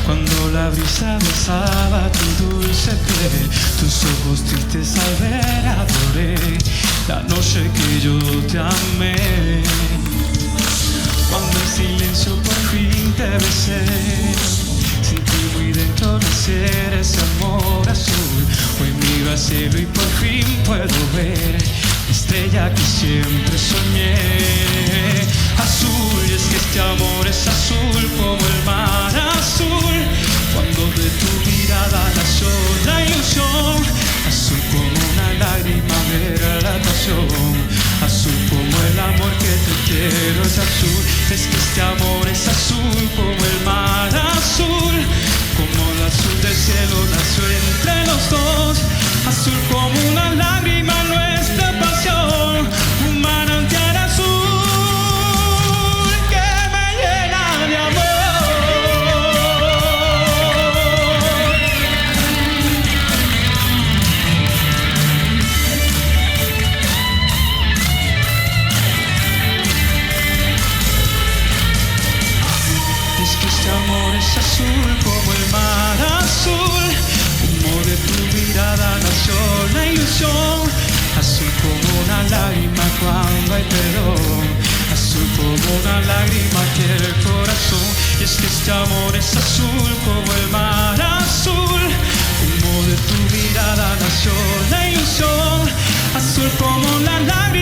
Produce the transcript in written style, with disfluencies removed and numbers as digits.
Cuando la brisa besaba tu dulce piel, tus ojos tristes al ver adoré la noche que yo te amé. Cuando en silencio por fin te besé, sentí muy dentro nacer ese amor azul. Hoy miro al cielo y por fin puedo ver la estrella que siempre soñé. Azul, y es que este amor es azul como el mar azul. Cuando de tu mirada nació la ilusión, azul como una lágrima ver la pasión. Azul como el amor que te quiero es azul. Es que este amor es azul como el mar azul. Como el azul del cielo nació entre los dos. Azul como una lágrima nuestra pasión. Un manantial azul. Es azul como el mar azul, como de tu mirada nació la ilusión. Azul como una lágrima cuando hay perdón, azul como una lágrima que el corazón. Y es que este amor es azul como el mar azul, como de tu mirada nació la ilusión. Azul como una lágrima